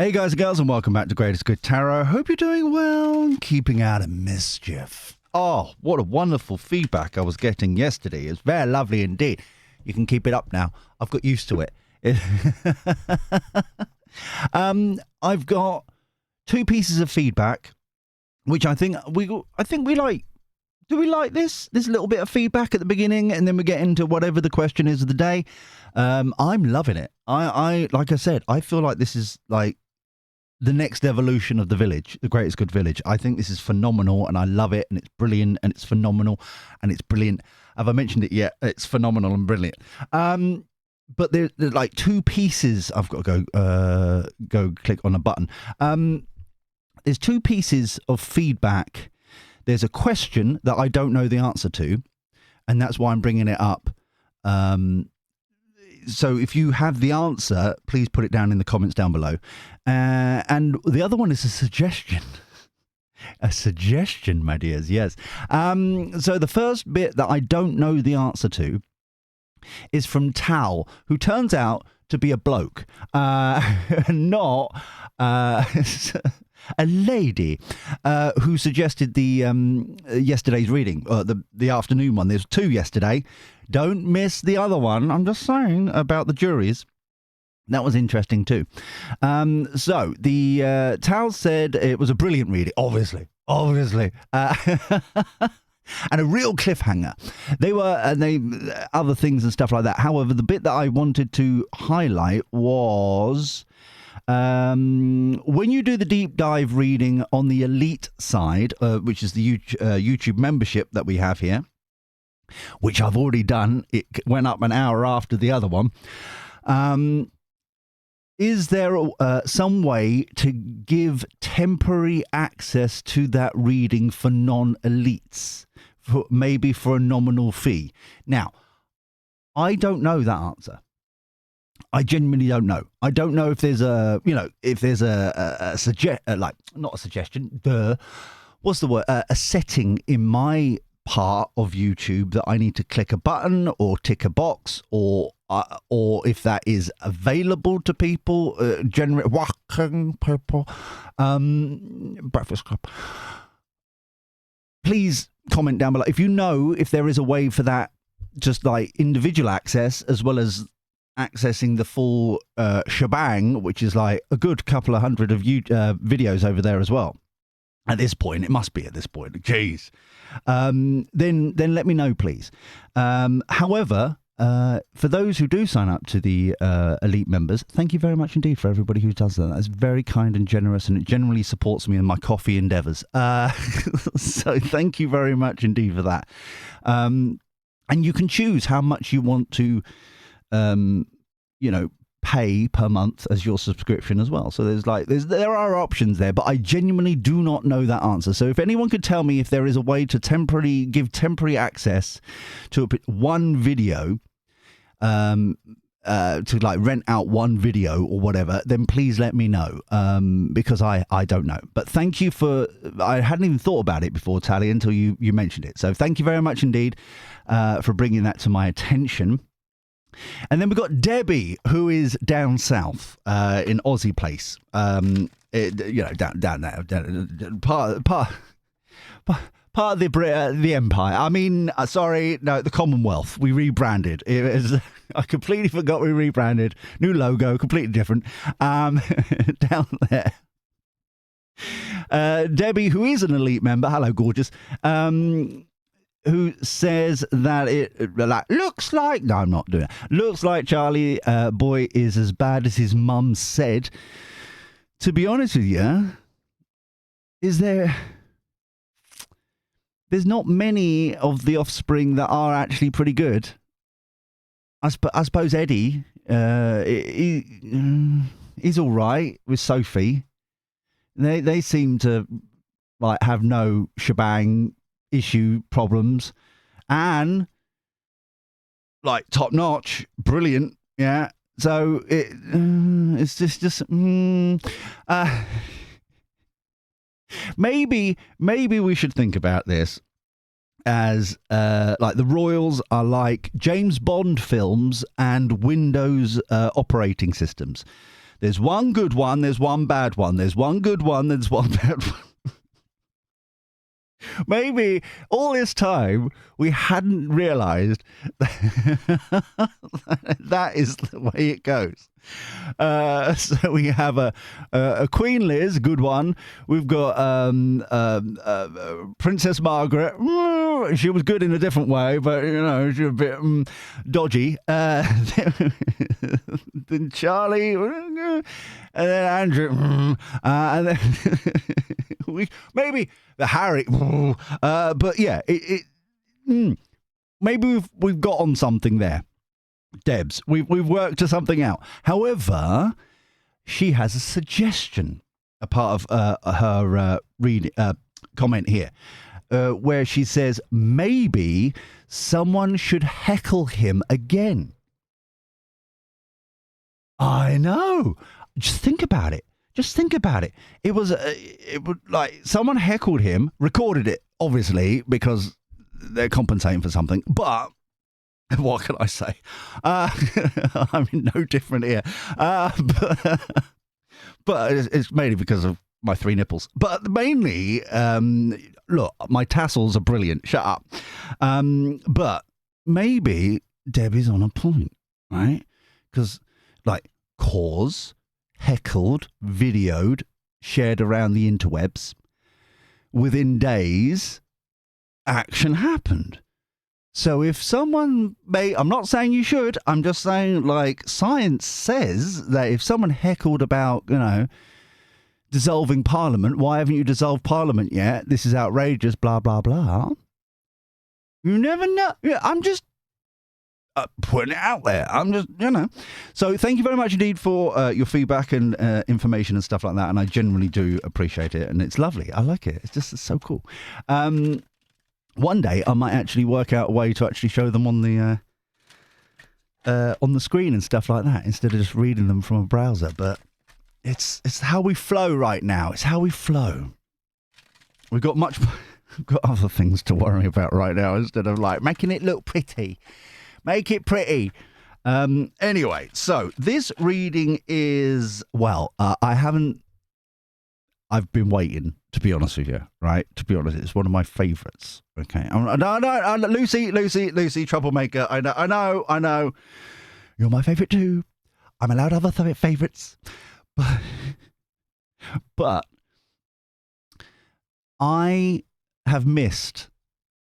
Hey guys and girls, and welcome back to Greatest Good Tarot. Hope you're doing well and keeping out of mischief. Oh, what a wonderful feedback I was getting yesterday. It's very lovely indeed. You can keep it up now. I've got used to it. I've got two pieces of feedback, which I think we like. Do we like this little bit of feedback at the beginning, and then we get into whatever the question is of the day? I'm loving it. I like I said, I feel like this is like the next evolution of the village, the Greatest Good Village. I think this is phenomenal, and I love it, and it's brilliant, and it's phenomenal, and it's brilliant. Have I mentioned it yet? It's phenomenal and brilliant. But there's like two pieces. I've got to go click on a button. There's two pieces of feedback. There's a question that I don't know the answer to, and that's why I'm bringing it up. So if you have the answer, please put it down in the comments down below. And the other one is a suggestion. A suggestion, my dears, yes. So the first bit that I don't know the answer to is from Tal, who turns out to be a bloke, not a lady, who suggested the yesterday's reading, the afternoon one. There's two yesterday. Don't miss the other one. I'm just saying about the juries. That was interesting too. So the Tal said it was a brilliant reading, obviously, and a real cliffhanger. They other things and stuff like that. However, the bit that I wanted to highlight was when you do the deep dive reading on the elite side, which is the YouTube membership that we have here, which I've already done. It went up an hour after the other one. Is there some way to give temporary access to that reading for non-elites, maybe for a nominal fee? Now, I don't know that answer. I genuinely don't know. I don't know if there's not a suggestion. What's the word? A setting in my part of YouTube that I need to click a button or tick a box, or if that is available to people, working people, Breakfast Club. Please comment down below if you know if there is a way for that, just like individual access as well as accessing the full shebang, which is like a good couple of hundred of videos over there as well. At this point, it must be at this point. Jeez. Then let me know, please. However, for those who do sign up to the elite members, thank you very much indeed for everybody who does that. That's very kind and generous, and it generally supports me in my coffee endeavours. So thank you very mumuch indeed for that. And you can choose how much you want to, pay per month as your subscription as well. So there are options there, but I genuinely do not know that answer. So if anyone could tell me if there is a way to give temporary access to one video, to like rent out one video or whatever, then please let me know, because I don't know. But thank you I hadn't even thought about it before, Tally, until you mentioned it. So thank you very much indeed for bringing that to my attention. And then we've got Debbie, who is down south in Aussie Place. Down there, part of the empire. I mean, the Commonwealth. We rebranded. I completely forgot we rebranded. New logo, completely different. Down there. Debbie, who is an elite member. Hello, gorgeous. Who says that it looks like... No, I'm not doing it. Looks like Charlie boy is as bad as his mum said. To be honest with you, there's not many of the offspring that are actually pretty good. I suppose Eddie, he's all right with Sophie. They seem to like have no shebang issue problems, and like top notch, brilliant, yeah. So it's just maybe we should think about this as like the Royals are like James Bond films and Windows operating systems. There's one good one, there's one bad one. There's one good one, there's one bad one. Maybe all this time we hadn't realised that is the way it goes. So we have a Queen Liz, good one. We've got Princess Margaret. She was good in a different way, but she was a bit dodgy. Then Charlie, and then Andrew, and then maybe the Harry. But yeah, maybe we've got on something there. Debs, we've worked to something out. However, she has a suggestion, a part of her comment here, where she says maybe someone should heckle him again. I know. Just think about it. It was like someone heckled him, recorded it, obviously, because they're compensating for something, but what can I say? I'm no different here. But it's mainly because of my 3 nipples. But mainly, look, my tassels are brilliant. Shut up. But maybe Debbie's on a point, right? Because, like, cause, heckled, videoed, shared around the interwebs. Within days, action happened. So if someone I'm not saying you should, I'm just saying, like, science says that if someone heckled about, dissolving Parliament, why haven't you dissolved Parliament yet? This is outrageous, blah, blah, blah. You never know. Yeah, I'm just putting it out there. I'm just, So thank you very much indeed for your feedback and information and stuff like that. And I genuinely do appreciate it. And it's lovely. I like it. It's so cool. One day I might actually work out a way to actually show them on the screen and stuff like that instead of just reading them from a browser. But it's how we flow right now. It's how we flow. We've got other things to worry about right now instead of like making it look pretty. Make it pretty. Anyway, so this reading is I've been waiting, to be honest with you, right? To be honest, it's one of my favourites. Okay. No, Lucy, troublemaker. I know. You're my favourite too. I'm allowed other favourites. But I have missed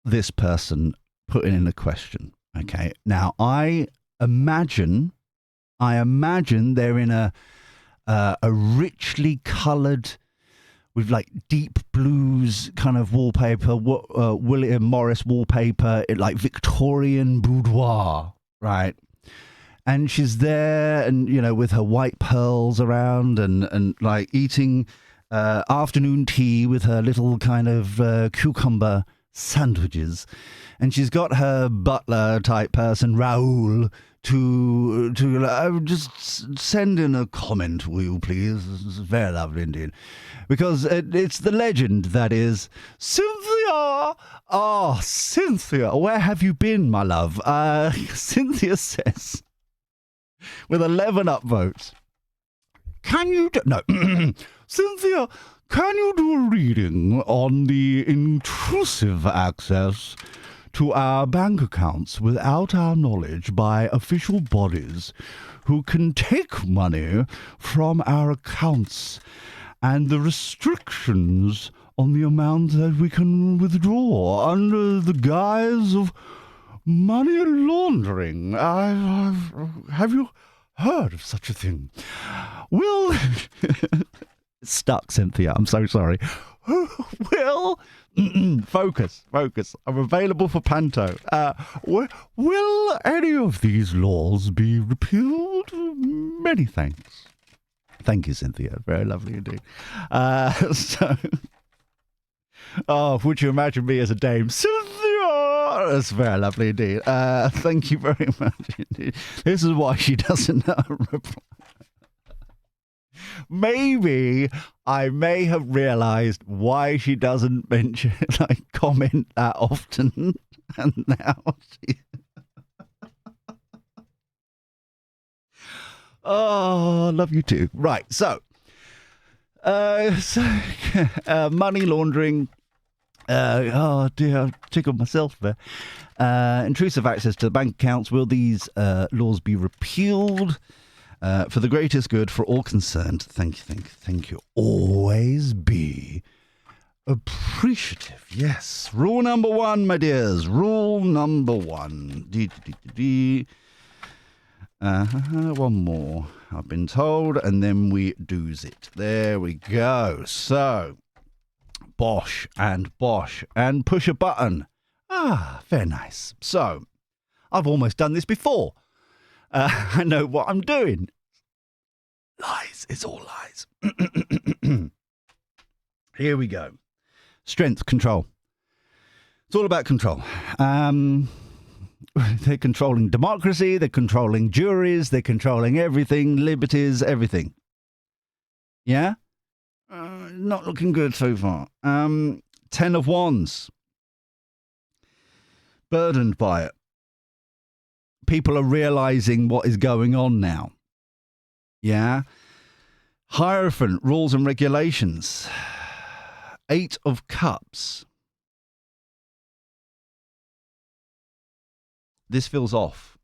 this person putting in a question. Okay. Now, I imagine they're in a richly coloured, with like deep blues kind of wallpaper, William Morris wallpaper, like Victorian boudoir, right? And she's there and, with her white pearls around and like eating afternoon tea with her little kind of cucumber sandwiches. And she's got her butler type person, Raoul, to just send in a comment, will you please? It's very lovely indeed. Because it's the legend that is, Cynthia! Oh, Cynthia, where have you been, my love? Cynthia says, with 11 upvotes, can you no, Cynthia, can you do a reading on the intrusive access to our bank accounts without our knowledge by official bodies who can take money from our accounts and the restrictions on the amount that we can withdraw under the guise of money laundering? Have you heard of such a thing? Will... Stuck, Cynthia. I'm so sorry. Will... Focus. I'm available for Panto. Will any of these laws be repealed? Many thanks. Thank you, Cynthia. Very lovely indeed. Would you imagine me as a dame? Cynthia! That's very lovely indeed. Thank you very much indeed. This is why she doesn't know how to reply. Maybe I may have realised why she doesn't comment that often, and now she... Oh, love you too. Right, so money laundering. Oh dear, I tickled myself there. Intrusive access to the bank accounts. Will these laws be repealed for the greatest good for all concerned? Thank you. Always be appreciative. Yes. Rule number 1, my dears. Rule number 1. One more, I've been told, and then we do's it. There we go. So, bosh and push a button. Ah, very nice. So, I've almost done this before. I know what I'm doing. Lies. It's all lies. Here we go. Strength, control. It's all about control. They're controlling democracy, they're controlling juries, they're controlling everything, liberties, everything. Yeah? Not looking good so far. 10 of Wands. Burdened by it. People are realizing what is going on now. Yeah? Hierophant, rules and regulations. 8 of Cups. This feels off.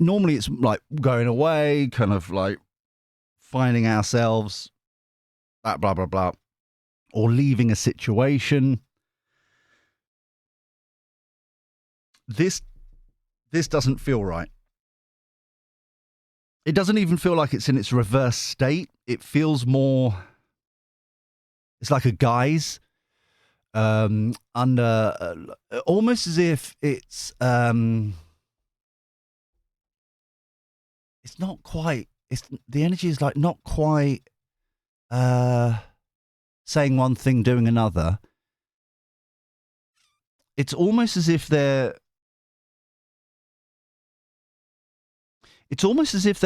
Normally it's like going away, kind of like finding ourselves, blah, blah, blah, blah, or leaving a situation. This doesn't feel right. It doesn't even feel like it's in its reverse state. It feels more, it's like a guise. Under almost as if it's not quite, it's the energy is like not quite saying one thing, doing another. It's almost as if they're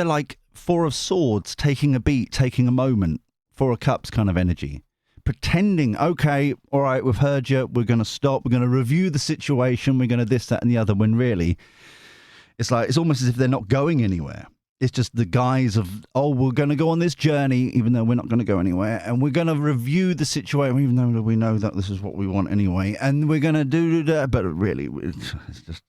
like 4 of Swords taking a beat, taking a moment. 4 of Cups kind of energy. Pretending, okay, all right, we've heard you, we're going to stop, we're going to review the situation, we're going to this, that, and the other, when really, it's like, it's almost as if they're not going anywhere. It's just the guise of, oh, we're going to go on this journey, even though we're not going to go anywhere, and we're going to review the situation, even though we know that this is what we want anyway, and we're going to do that, but really, it's just,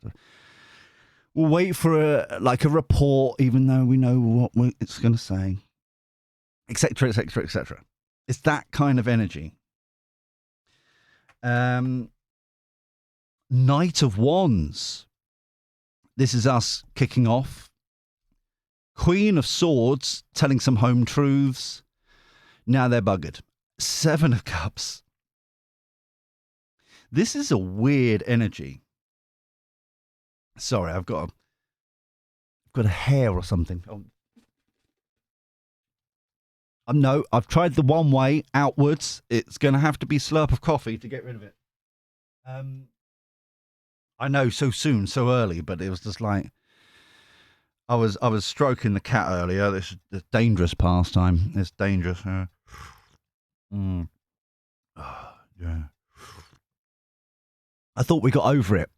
we'll wait for a report, even though we know what it's going to say, etc., etc., etc. It's that kind of energy. Knight of Wands. This is us kicking off. Queen of Swords, telling some home truths. Now they're buggered. 7 of Cups. This is a weird energy. Sorry, I've got a hair or something. No, I've tried the one way outwards. It's going to have to be slurp of coffee to get rid of it. I know, so soon, so early, but it was just like I was stroking the cat earlier. This is a dangerous pastime. It's dangerous. Oh, yeah. I thought we got over it.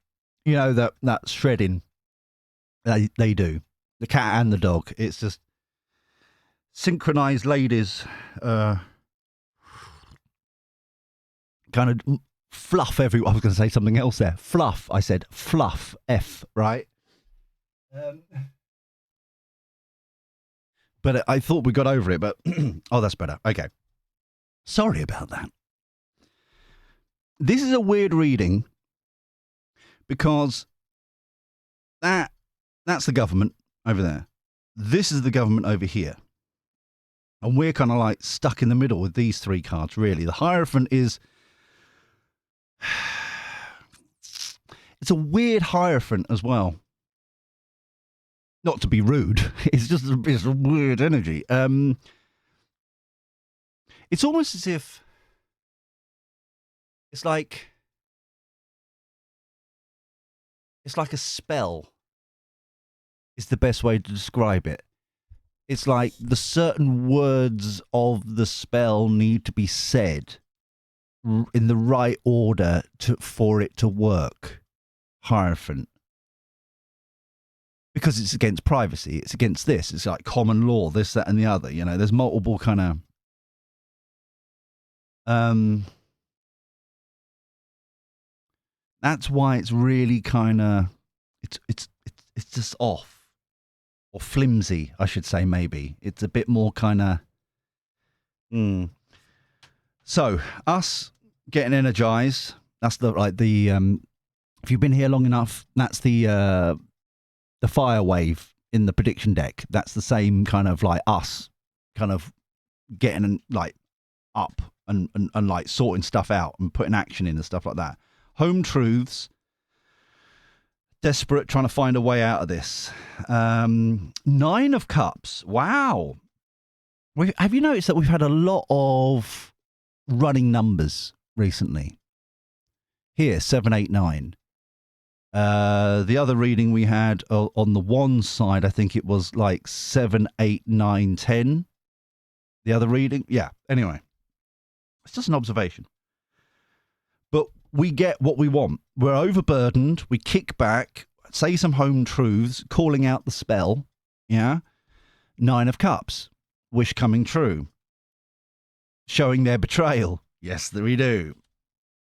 You know that shredding they do. The cat and the dog. It's just synchronized ladies kind of fluff every. I was going to say something else there. Fluff. I said fluff. F. Right. But I thought we got over it. But oh, that's better. Okay. Sorry about that. This is a weird reading because that's the government over there. This is the government over here. And we're kind of like stuck in the middle with these 3 cards, really. The Hierophant is... It's a weird Hierophant as well. Not to be rude. It's just it's a weird energy. It's almost as if... It's like a spell is the best way to describe it. It's like the certain words of the spell need to be said in the right order for it to work. Hierophant. because it's against privacy. It's against this. It's like common law, this, that, and the other. You know, there's multiple kind of that's why it's really kind of it's just off or flimsy, I should say. Maybe it's a bit more kind of. So us getting energized. That's the if you've been here long enough, that's the fire wave in the prediction deck. That's the same kind of like us kind of getting like up and like sorting stuff out and putting action in and stuff like that. Home truths. Desperate, trying to find a way out of this. 9 of Cups. Wow. Have you noticed that we've had a lot of running numbers recently? Here, 7, 8, 9. The other reading we had on the one side, I think it was like 7, 8, 9, 10. The other reading, yeah. Anyway, it's just an observation. But we get what we want. We're overburdened. We kick back, say some home truths, calling out the spell. Yeah. 9 of Cups. Wish coming true. Showing their betrayal. Yes, we do.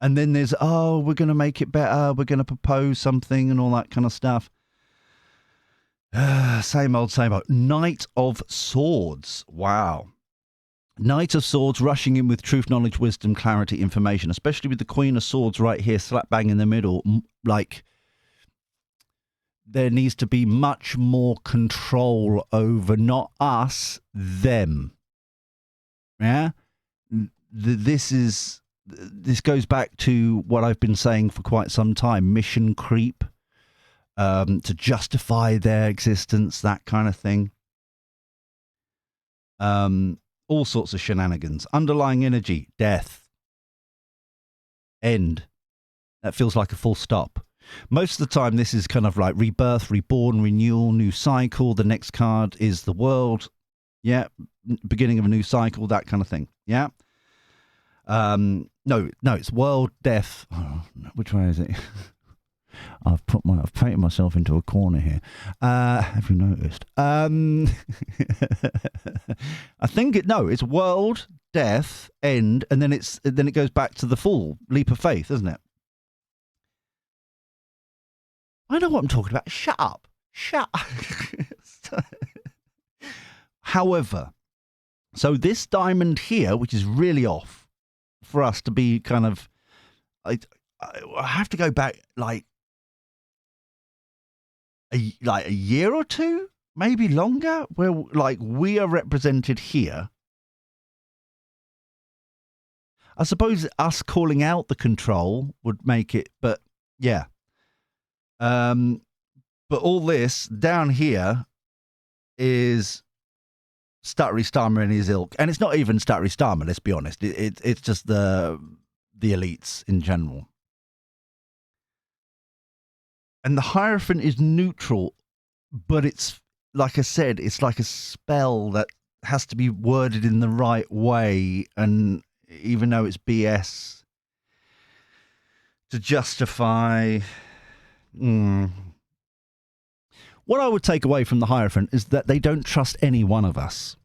And then there's, we're going to make it better. We're going to propose something and all that kind of stuff. Same old, same old. Knight of Swords. Wow. Knight of Swords rushing in with truth, knowledge, wisdom, clarity, information, especially with the Queen of Swords right here, slap bang in the middle. Like, there needs to be much more control over not us, them. Yeah? This goes back to what I've been saying for quite some time. Mission creep, to justify their existence, that kind of thing. All sorts of shenanigans. Underlying energy, death, end. That feels like a full stop. Most of the time, this is kind of like rebirth, reborn, renewal, new cycle. The next card is the world. Yeah. Beginning of a new cycle, that kind of thing. Yeah. No, it's world, death. Oh, which way is it? I've painted myself into a corner here. Have you noticed? I think it's world, death, end, and then it goes back to the full leap of faith, isn't it? I know what I'm talking about. Shut up. However, so this diamond here, which is really off for us to be kind of, I have to go back like a year or two, maybe longer, where like we are represented here. I suppose us calling out the control would make it, but yeah. But all this down here is Stuttery Starmer and his ilk, and it's not even Stuttery Starmer. Let's be honest; it's just the elites in general. And the Hierophant is neutral, but it's, like I said, it's like a spell that has to be worded in the right way. And even though it's BS, to justify... What I would take away from the Hierophant is that they don't trust any one of us.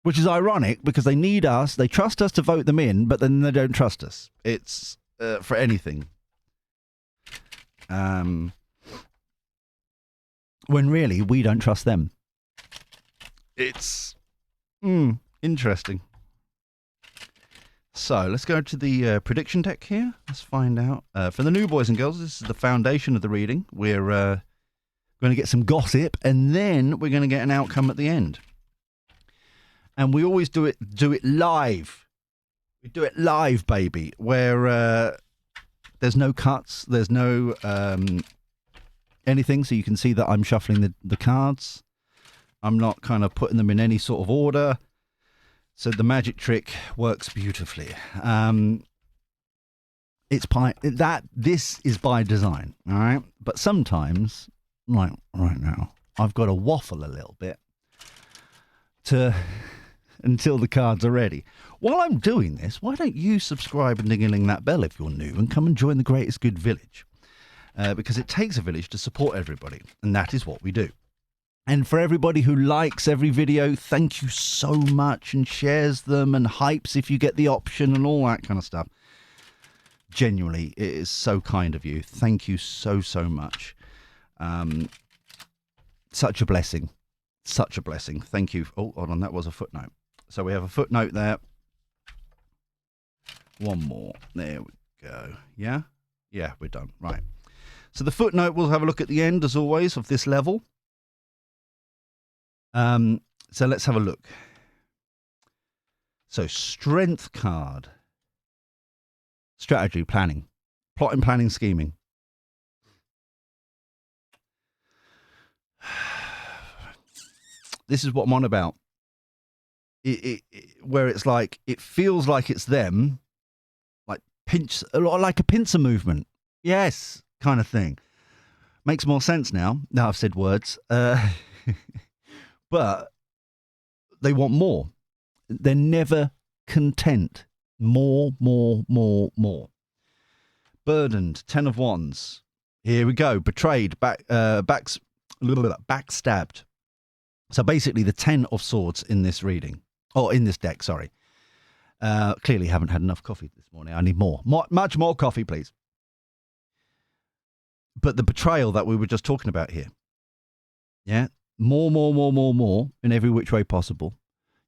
Which is ironic, because they need us, they trust us to vote them in, but then they don't trust us. It's for anything. When really we don't trust them. It's interesting. So let's go to the prediction deck here. Let's find out. For the new boys and girls, this is the foundation of the reading. We're going to get some gossip, and then we're going to get an outcome at the end. And we always do it live. We do it live, baby, where there's no cuts, there's no anything, so you can see that I'm shuffling the cards. I'm not kind of putting them in any sort of order. So the magic trick works beautifully. This is by design, all right? But sometimes, like right now, I've got to waffle a little bit until the cards are ready. While I'm doing this, why don't you subscribe and ding-a-ling that bell if you're new and come and join the greatest good village? because it takes a village to support everybody, and that is what we do. And for everybody who likes every video, thank you so much, and shares them and hypes if you get the option and all that kind of stuff. Genuinely, it is so kind of you. Thank you so, so much. Such a blessing. Such a blessing. Thank you. Oh, hold on. That was a footnote. So we have a footnote there. One more. There we go. Yeah? Yeah, we're done. Right. So the footnote, we'll have a look at the end, as always, of this level. So let's have a look. So strength card. Strategy, planning. Plotting, planning, scheming. This is what I'm on about. Where it's like, it feels like it's them, like like a pincer movement. Yes, kind of thing. Makes more sense now. Now I've said words. But they want more. They're never content. More. Burdened, 10 of Wands. Here we go. Betrayed, backstabbed. So basically the 10 of Swords in this reading. Or in this deck, sorry. Clearly haven't had enough coffee this morning. I need more. Much more coffee, please. But the betrayal that we were just talking about here. Yeah? More in every which way possible.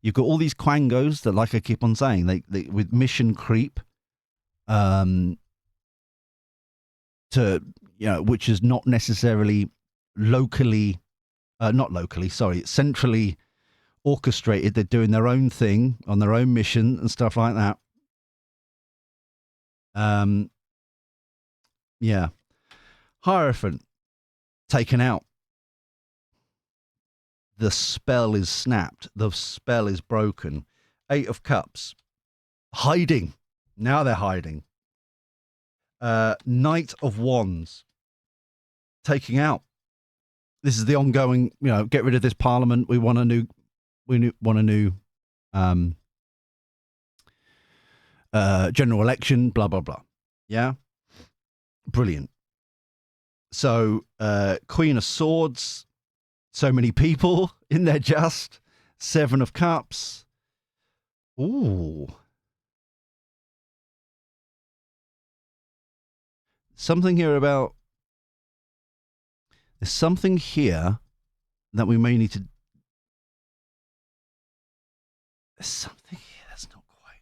You've got all these quangos that, like I keep on saying, they with mission creep, to, which is not necessarily centrally orchestrated. They're doing their own thing on their own mission and stuff like that. Yeah. Hierophant, taken out. The spell is snapped. The spell is broken. 8 of Cups. Hiding. Now they're hiding. Knight of Wands. Taking out. This is the ongoing, get rid of this parliament. We want a new general election, blah, blah, blah. Yeah? Brilliant. So, Queen of Swords. So many people in there just. 7 of Cups. Ooh. Something here about... There's something here that we may need to... There's something here that's not quite...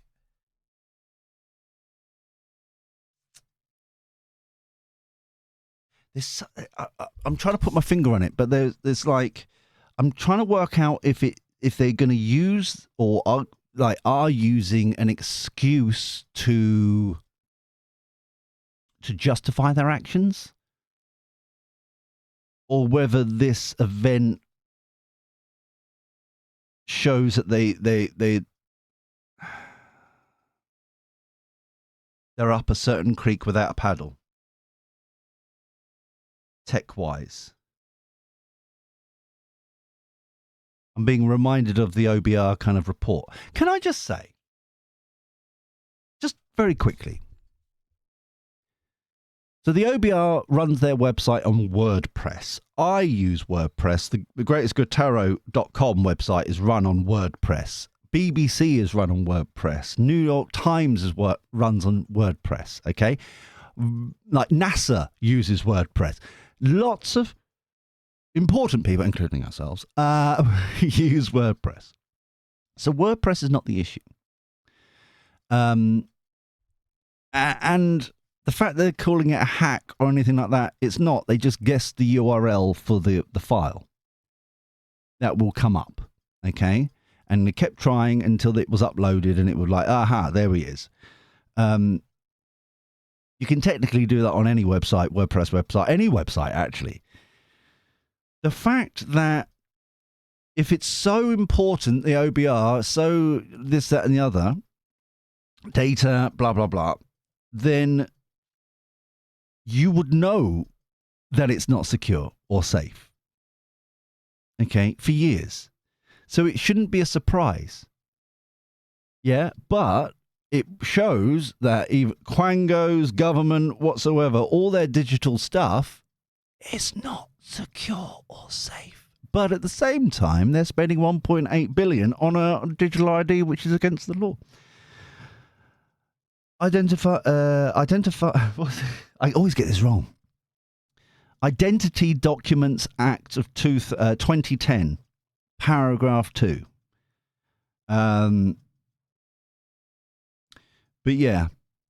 I'm trying to put my finger on it, but there's like... I'm trying to work out if they're going to use or are using an excuse to justify their actions, or whether this event shows that they're up a certain creek without a paddle, tech-wise. I'm being reminded of the OBR kind of report. Can I just say, just very quickly, so the OBR runs their website on WordPress. I use WordPress. The greatestgoodtarot.com website is run on WordPress. BBC is run on WordPress. New York Times runs on WordPress. Okay, like NASA uses WordPress. Lots of important people, including ourselves, use WordPress. So WordPress is not the issue. And the fact they're calling it a hack or anything like that, it's not. They just guessed the URL for the file. That will come up, okay? And they kept trying until it was uploaded and it was like, aha, there he is. You can technically do that on any website, WordPress website, any website, actually. The fact that if it's so important, the OBR, so this, that, and the other, data, blah, blah, blah, then you would know that it's not secure or safe. Okay, for years. So it shouldn't be a surprise. Yeah, but it shows that even Quango's government, whatsoever, all their digital stuff is not secure or safe. But at the same time, they're spending 1.8 billion on a digital ID, which is against the law. Identify. I always get this wrong. Identity Documents Act of 2010, paragraph 2. But yeah,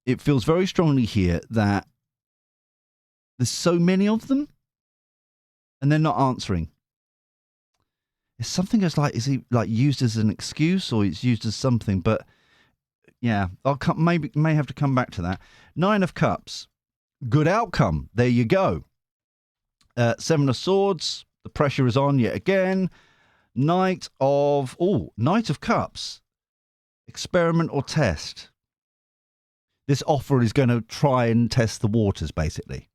it feels very strongly here that there's so many of them and they're not answering. It's something that's like, is he like used as an excuse or it's used as something? But yeah, may have to come back to that. 9 of Cups, good outcome. There you go. 7 of Swords, the pressure is on yet again. Knight of Cups, experiment or test. This offer is going to try and test the waters, basically.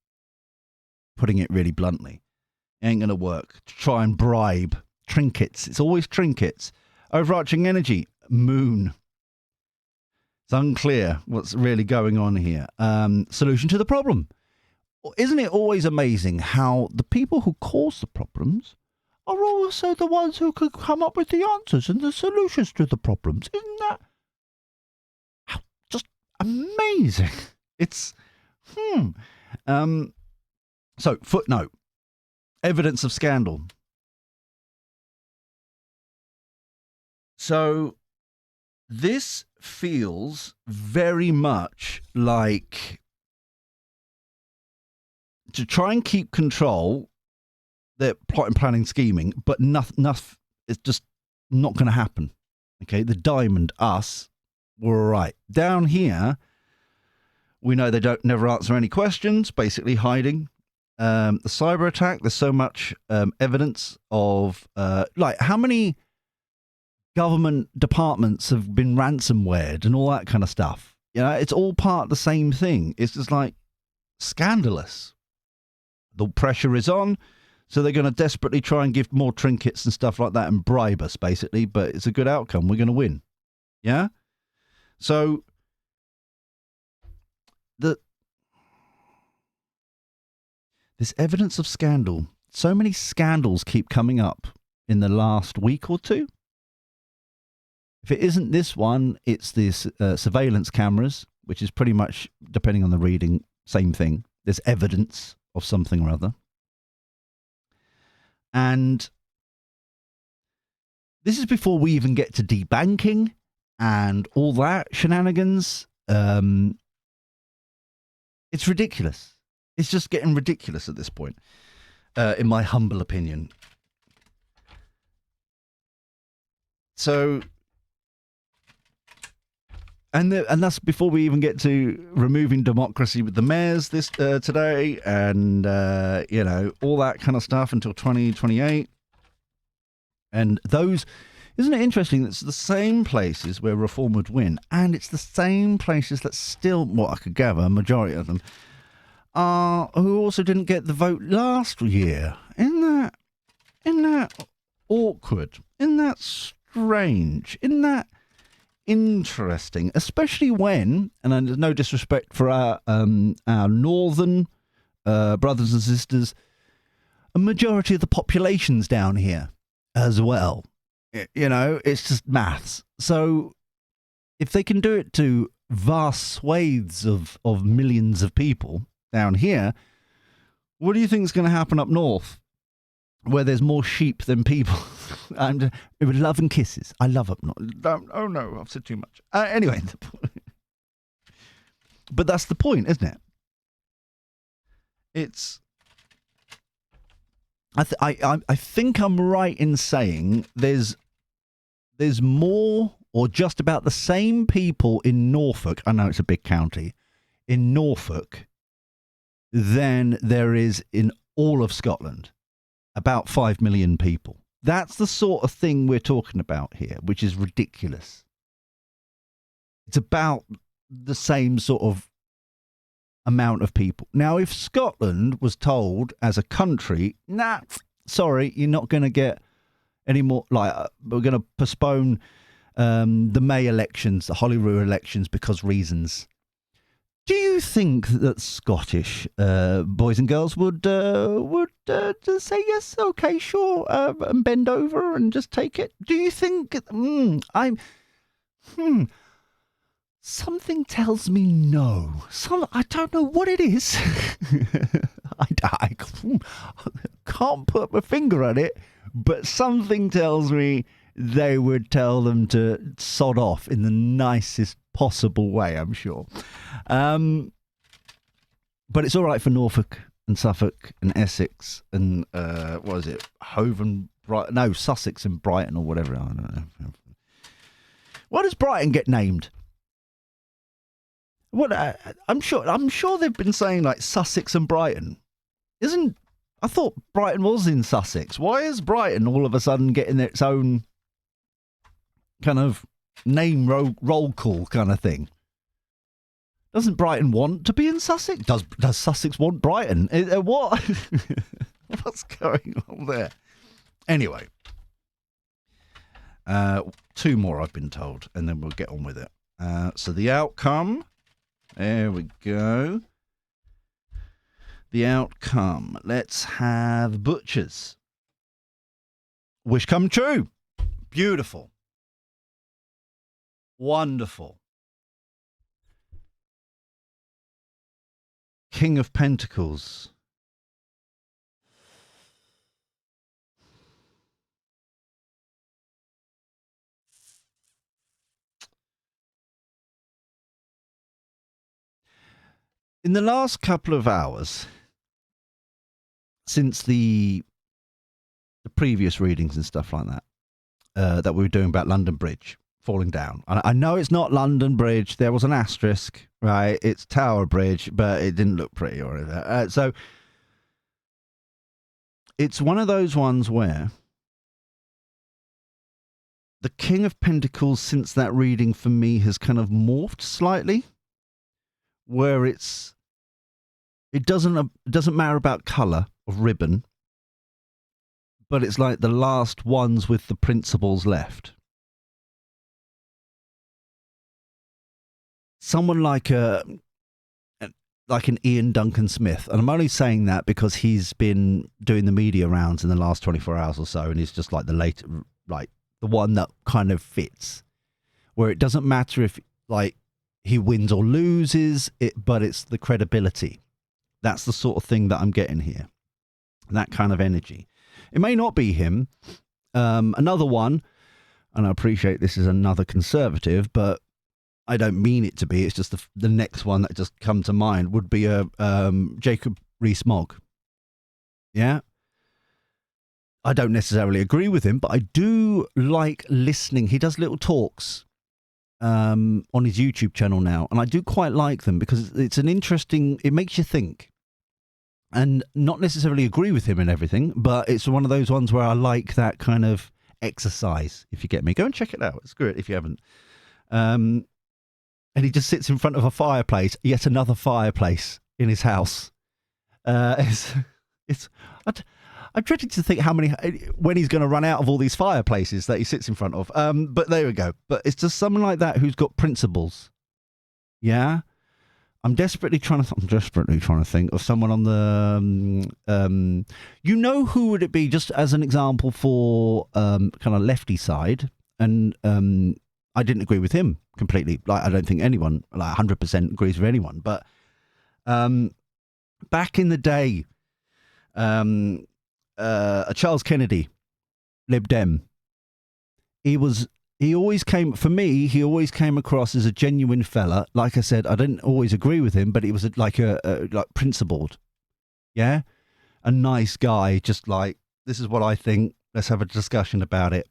Putting it really bluntly. It ain't going to work. Try and bribe. Trinkets. It's always trinkets. Overarching energy. Moon. It's unclear what's really going on here. Solution to the problem. Isn't it always amazing how the people who cause the problems are also the ones who can come up with the answers and the solutions to the problems? Isn't that just amazing? It's so footnote. Evidence of scandal. So this feels very much like to try and keep control. They're plotting, planning, scheming, but nothing. It's just not going to happen. Okay, the diamond, us, we're all right. Down here, we know they never answer any questions. Basically, hiding. The cyber attack. There's so much evidence of like how many government departments have been ransomwared and all that kind of stuff. You know, it's all part of the same thing. It's just like scandalous. The pressure is on, so they're going to desperately try and give more trinkets and stuff like that and bribe us, basically. But it's a good outcome. We're going to win. Yeah? So this evidence of scandal. So many scandals keep coming up in the last week or two. If it isn't this one, it's this surveillance cameras, which is pretty much, depending on the reading, same thing. There's evidence of something or other. And this is before we even get to debanking and all that shenanigans. It's ridiculous. It's just getting ridiculous at this point, in my humble opinion. So... And that's before we even get to removing democracy with the mayors this today, and you know, all that kind of stuff until 2028. And those, isn't it interesting? It's the same places where reform would win, and it's the same places that still, what I could gather, a majority of them are who also didn't get the vote last year. Isn't that awkward? Isn't that strange? Isn't that interesting, especially when, and there's no disrespect for our northern brothers and sisters, a majority of the population's down here as well. You know, it's just maths. So if they can do it to vast swathes of millions of people down here, what do you think is going to happen up north, where there's more sheep than people? And with love and kisses. I love up north. Oh no, I've said too much. Anyway, but that's the point, isn't it? It's. I think I'm right in saying there's more or just about the same people in Norfolk. I know it's a big county in Norfolk than there is in all of Scotland. About 5 million people. That's the sort of thing we're talking about here, which is ridiculous. It's about the same sort of amount of people. Now, if Scotland was told as a country, sorry, you're not going to get any more, like, we're going to postpone the May elections, the Holyrood elections, because reasons. Do you think that Scottish boys and girls would just say yes, okay, sure, and bend over and just take it? Do you think? Something tells me no. I don't know what it is. I can't put my finger on it, but something tells me they would tell them to sod off in the nicest possible way, I'm sure. But it's all right for Norfolk and Suffolk and Essex and, what is it, Hove and Brighton? No, Sussex and Brighton or whatever. I don't know. Why does Brighton get named? What I'm sure they've been saying like Sussex and Brighton. I thought Brighton was in Sussex. Why is Brighton all of a sudden getting its own kind of name roll call kind of thing? Doesn't Brighton want to be in Sussex? Does Sussex want Brighton? What? What's going on there? Anyway, 2 more I've been told, and then we'll get on with it. So the outcome. There we go. The outcome. Let's have butchers. Wish come true. Beautiful. Wonderful. King of Pentacles. In the last couple of hours, since the previous readings and stuff like that, that we were doing about London Bridge falling down. I know it's not London Bridge. There was an asterisk, right? It's Tower Bridge, but it didn't look pretty or anything. So it's one of those ones where the King of Pentacles, since that reading for me, has kind of morphed slightly, where it doesn't matter about colour of ribbon, but it's like the last ones with the principles left. Someone like an Ian Duncan Smith, and I'm only saying that because he's been doing the media rounds in the last 24 hours or so, and he's just like the one that kind of fits, where it doesn't matter if like he wins or loses it, but it's the credibility. That's the sort of thing that I'm getting here. That kind of energy. It may not be him. Another one, and I appreciate this is another conservative, but I don't mean it to be. It's just the next one that just come to mind would be Jacob Rees-Mogg. Yeah. I don't necessarily agree with him, but I do like listening. He does little talks on his YouTube channel now, and I do quite like them because it's an interesting, it makes you think, and not necessarily agree with him and everything, but it's one of those ones where I like that kind of exercise, if you get me. Go and check it out. It's great if you haven't. And he just sits in front of a fireplace, yet another fireplace in his house. I'm dreading to think when he's going to run out of all these fireplaces that he sits in front of. But there we go. But it's just someone like that who's got principles. Yeah. I'm desperately trying to think of someone on the, who would it be, just as an example for kind of lefty side, and I didn't agree with him completely. Like, I don't think anyone 100% agrees with anyone, but back in the day, Charles Kennedy, Lib Dem, he always came across as a genuine fella. Like I said, I didn't always agree with him, but he was like principled. Yeah. A nice guy, just like, this is what I think. Let's have a discussion about it.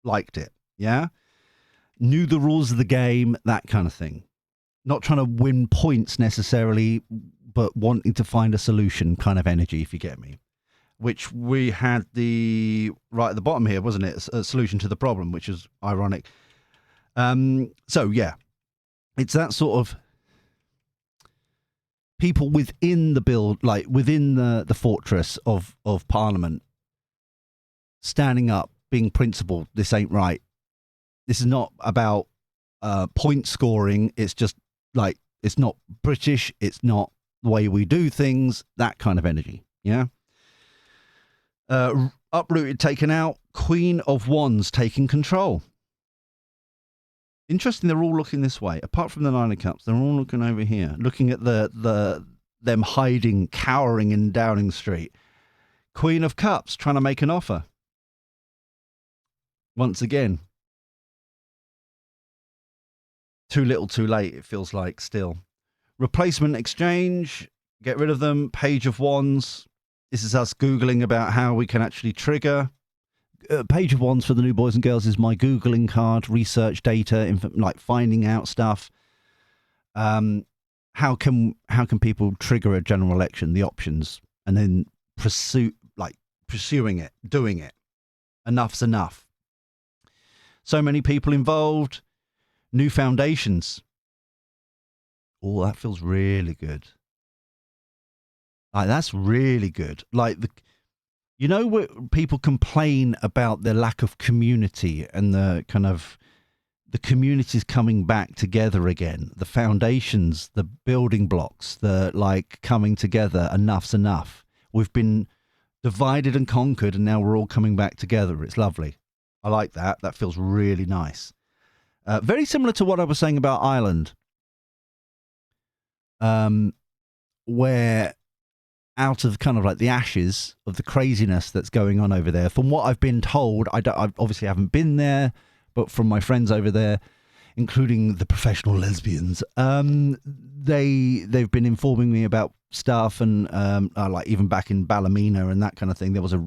Liked it. Yeah. Knew the rules of the game, that kind of thing. Not trying to win points necessarily, but wanting to find a solution kind of energy, if you get me. Which we had right at the bottom here, wasn't it? A solution to the problem, which is ironic. So, yeah, it's that sort of people within the within the fortress of Parliament, standing up, being principled, this ain't right. This is not about point scoring. It's just like, it's not British. It's not the way we do things. That kind of energy. Yeah. Uprooted, taken out. Queen of Wands taking control. Interesting, they're all looking this way. Apart from the Nine of Cups, they're all looking over here, looking at them hiding, cowering in Downing Street. Queen of Cups trying to make an offer. Once again, too little, too late. It feels like still. Replacement exchange. Get rid of them. Page of Wands. This is us Googling about how we can actually trigger. Page of Wands for the new boys and girls is my Googling card, research data, like finding out stuff. How can people trigger a general election? The options, and then pursuing it, doing it. Enough's enough. So many people involved. New foundations. Oh, that feels really good. Like, that's really good. Like, where people complain about the lack of community and the kind of the communities coming back together again, the foundations, the building blocks, the like coming together. Enough's enough. We've been divided and conquered, and now we're all coming back together. It's lovely. I like that. That feels really nice. Very similar to what I was saying about Ireland, where out of kind of like the ashes of the craziness that's going on over there, from what I've been told, I obviously haven't been there, but from my friends over there, including the professional lesbians, they've been informing me about stuff, and like even back in Ballymena and that kind of thing, there was a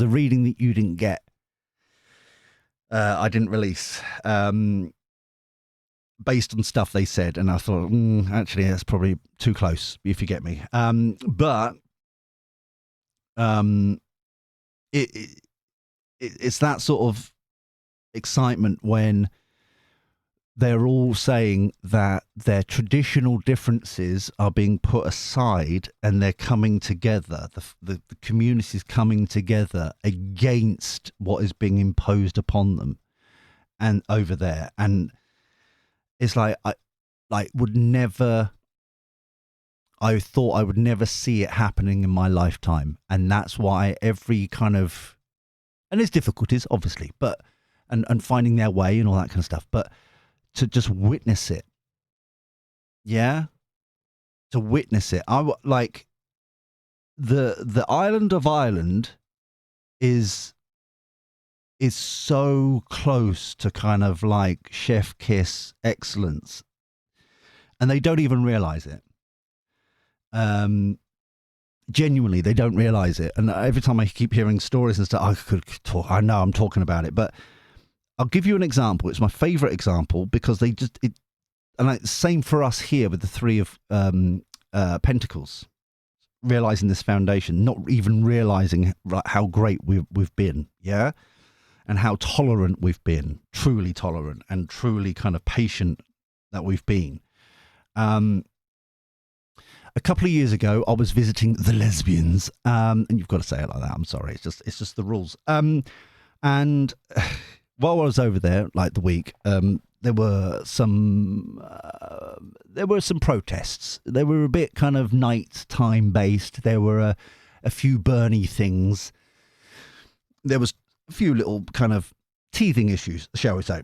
reading that you didn't get. I didn't release. Based on stuff they said, and I thought, actually, that's probably too close, if you get me. But it's that sort of excitement when they're all saying that their traditional differences are being put aside and they're coming together. The community's coming together against what is being imposed upon them and over there. And it's like, I thought I would never see it happening in my lifetime. And that's why every kind of, and there's difficulties, obviously, but, and finding their way and all that kind of stuff, but to just witness it. Yeah. To witness it. Like the island of Ireland is so close to kind of like chef kiss excellence, and they don't even realize it. Genuinely, they don't realize it. And every time I keep hearing stories and stuff, I could talk. I know I'm talking about it, but I'll give you an example. It's my favorite example because and it's same for us here with the Three of Pentacles, realizing this foundation, not even realizing how great we've been. Yeah. And how tolerant we've been, truly tolerant and truly kind of patient that we've been. A couple of years ago, I was visiting the lesbians, and you've got to say it like that. I'm sorry, it's just the rules. And while I was over there, like the week, there were some protests. They were a bit kind of nighttime based. There were a few Bernie things. There was a few little kind of teething issues, shall we say.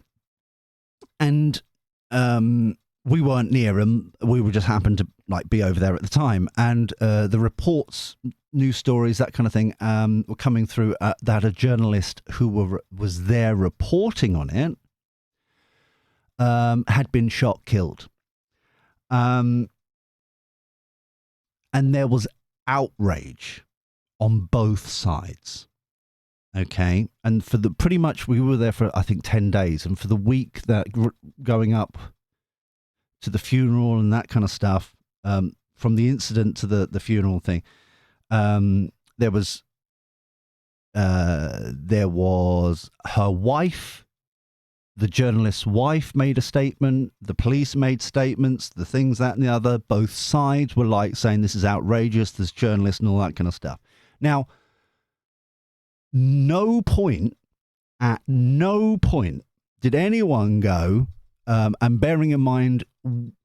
And we weren't near them. We were just happened to like be over there at the time. And the reports, news stories, that kind of thing, were coming through that a journalist who was there reporting on it had been shot, killed. And there was outrage on both sides. Okay, and for pretty much we were there for I think 10 days, and for the week that going up to the funeral and that kind of stuff, from the incident to the funeral thing, there was her wife, the journalist's wife made a statement, the police made statements, the things, that and the other. Both sides were like saying this is outrageous, this journalist and all that kind of stuff. Now, no point At no point did anyone go, and bearing in mind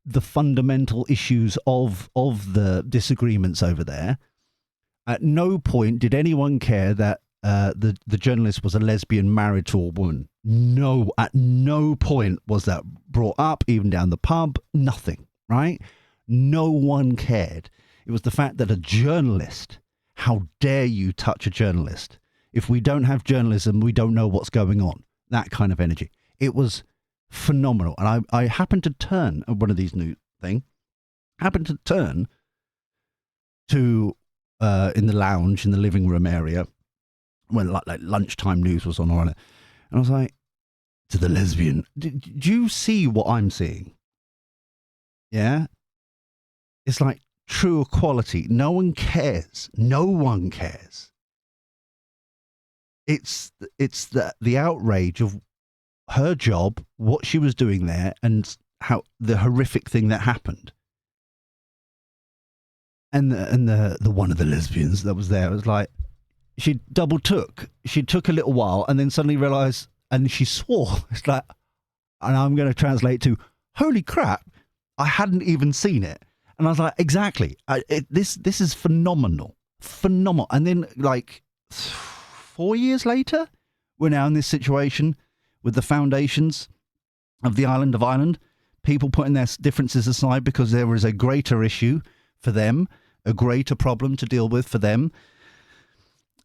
the fundamental issues of the disagreements over there, at no point did anyone care that the journalist was a lesbian married to a woman. No, at no point was that brought up, even down the pub, nothing, right? No one cared. It was the fact that a journalist, how dare you touch a journalist? If we don't have journalism, we don't know what's going on. That kind of energy. It was phenomenal. And I happened to turn at one of these new thing, happened to turn to in the lounge in the living room area when like lunchtime news was on or on it, and I was like, to the lesbian, do you see what I'm seeing? Yeah, it's like true equality. No one cares. No one cares. It's the outrage of her job, what she was doing there, and how the horrific thing that happened. And the one of the lesbians that was there was like, she double took. She took a little while and then suddenly realised, and she swore. It's like, and I'm going to translate to, holy crap, I hadn't even seen it. And I was like, exactly. This is phenomenal. Phenomenal. And then like 4 years later, we're now in this situation with the foundations of the island of Ireland, people putting their differences aside because there is a greater issue for them, a greater problem to deal with for them.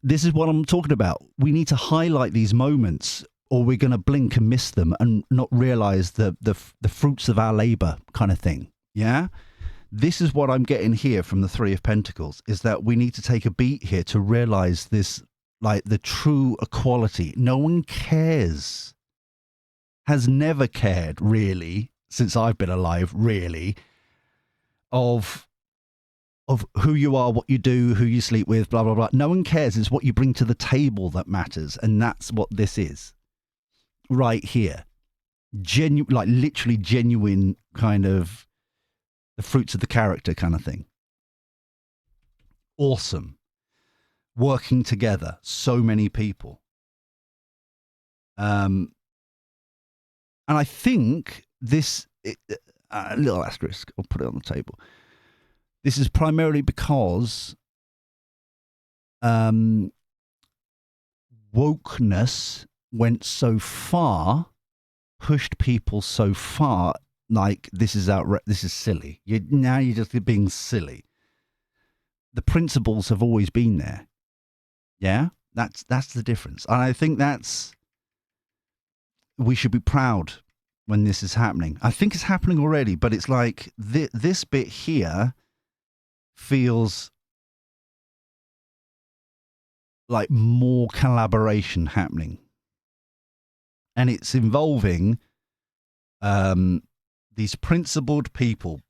This is what I'm talking about. We need to highlight these moments, or we're going to blink and miss them and not realize the fruits of our labor kind of thing. Yeah? This is what I'm getting here from the Three of Pentacles, is that we need to take a beat here to realize this, like the true equality. No one cares, has never cared really, since I've been alive, really, of who you are, what you do, who you sleep with, blah, blah, blah. No one cares. It's what you bring to the table that matters. And that's what this is right here. Like literally genuine kind of the fruits of the character kind of thing. Awesome. Working together. So many people. And I think this, a little asterisk, I'll put it on the table. This is primarily because wokeness went so far, pushed people so far, like this is silly. Now you're just being silly. The principles have always been there. Yeah, that's the difference. And I think we should be proud when this is happening. I think it's happening already, but it's like this bit here feels like more collaboration happening, and it's involving these principled people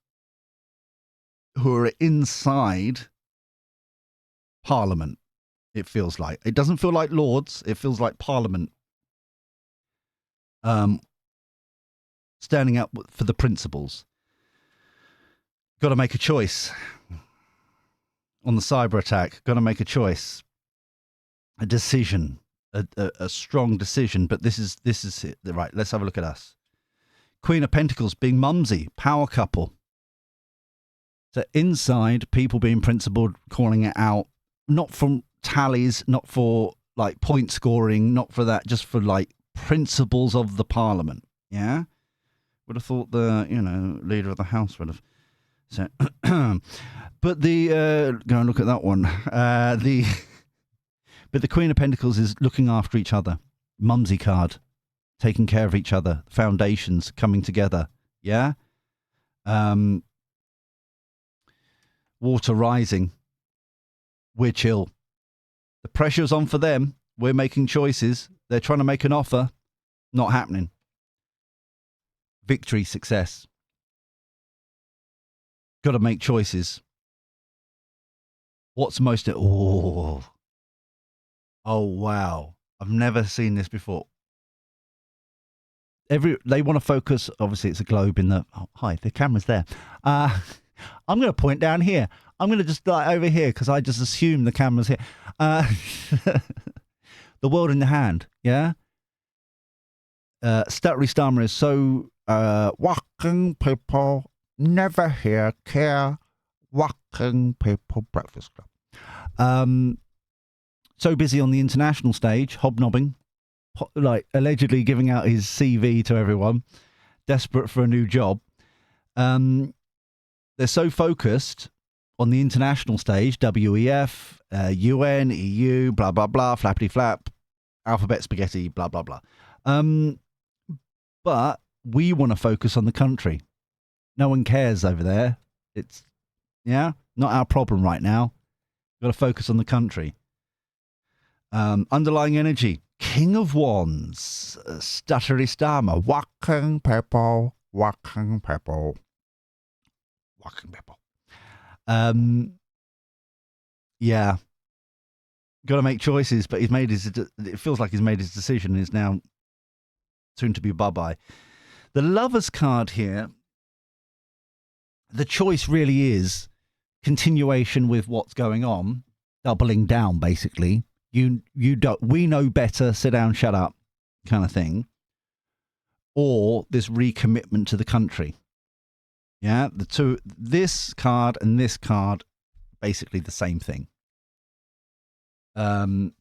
who are inside Parliament. It feels like, it doesn't feel like Lords, it feels like Parliament, standing up for the principles. Got to make a choice. On the cyber attack, got to make a choice, a decision, a strong decision. But this is it. Right, let's have a look at us. Queen of Pentacles being mumsy, power couple. So inside, people being principled, calling it out, not from tallies, not for like point scoring, not for that, just for like principles of the Parliament. Yeah, would have thought the leader of the House would have said. But go and look at that one. But the Queen of Pentacles is looking after each other. Mumsy card, taking care of each other. Foundations coming together. Yeah. Water rising. We're chill. The pressure's on for them. We're making choices. They're trying to make an offer. Not happening. Victory, success. Got to make choices. What's most... Oh, wow. I've never seen this before. They want to focus... Obviously, it's a globe in the... Oh, hi, the camera's there. I'm going to point down here. I'm going to just like over here because I just assume the camera's here. The world in the hand, yeah? Stuttery Stammer is so working people never hear care. Working people breakfast club. So busy on the international stage, hobnobbing, like allegedly giving out his CV to everyone, desperate for a new job. They're so focused on the international stage, WEF, UN, EU, blah, blah, blah, flappity flap, alphabet spaghetti, blah, blah, blah. But we want to focus on the country. No one cares over there. It's, not our problem right now. We've got to focus on the country. Underlying energy. King of Wands. Stuttery Stammer. Working people. Working people. Working people. Yeah. Got to make choices, but it feels like he's made his decision and is now soon to be bye-bye. The Lovers card here, the choice really is continuation with what's going on, doubling down, basically. You don't, we know better, sit down, shut up, kind of thing. Or this recommitment to the country. Yeah, the two, this card and this card, basically the same thing. And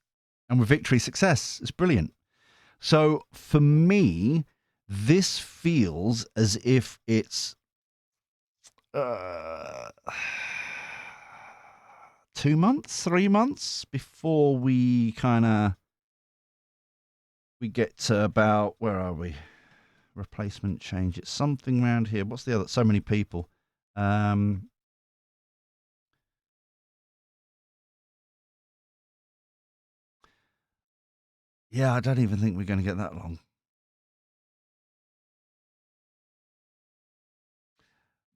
with victory, success. It's brilliant. So for me, this feels as if it's 2 months, 3 months before we get to about, where are we? Replacement change. It's something around here. What's the other? So many people. Yeah, I don't even think we're going to get that long.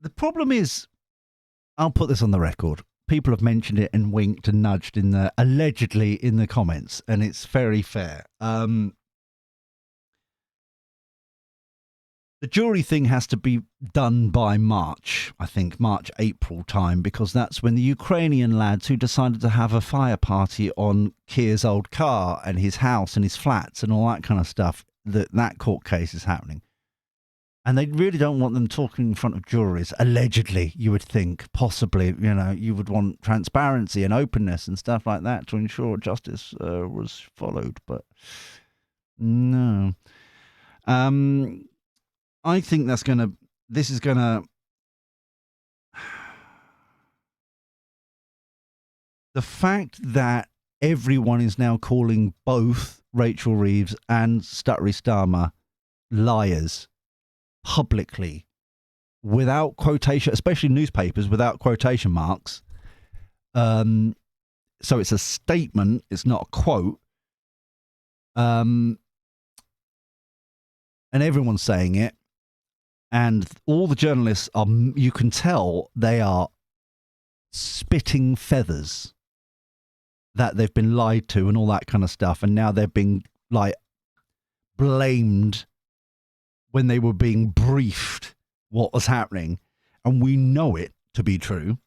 The problem is, I'll put this on the record. People have mentioned it and winked and nudged allegedly in the comments, and it's very fair. The jury thing has to be done by March, I think, March, April time, because that's when the Ukrainian lads who decided to have a fire party on Keir's old car and his house and his flats and all that kind of stuff, that court case is happening. And they really don't want them talking in front of juries, allegedly, you would think, possibly, you would want transparency and openness and stuff like that to ensure justice was followed, but no. I think this is going to, the fact that everyone is now calling both Rachel Reeves and Stuttery Stammer liars publicly, without quotation, especially newspapers, without quotation marks. So it's a statement, it's not a quote. And everyone's saying it. And all the journalists are, you can tell they are spitting feathers that they've been lied to and all that kind of stuff. And now they're being blamed when they were being briefed what was happening. And we know it to be true.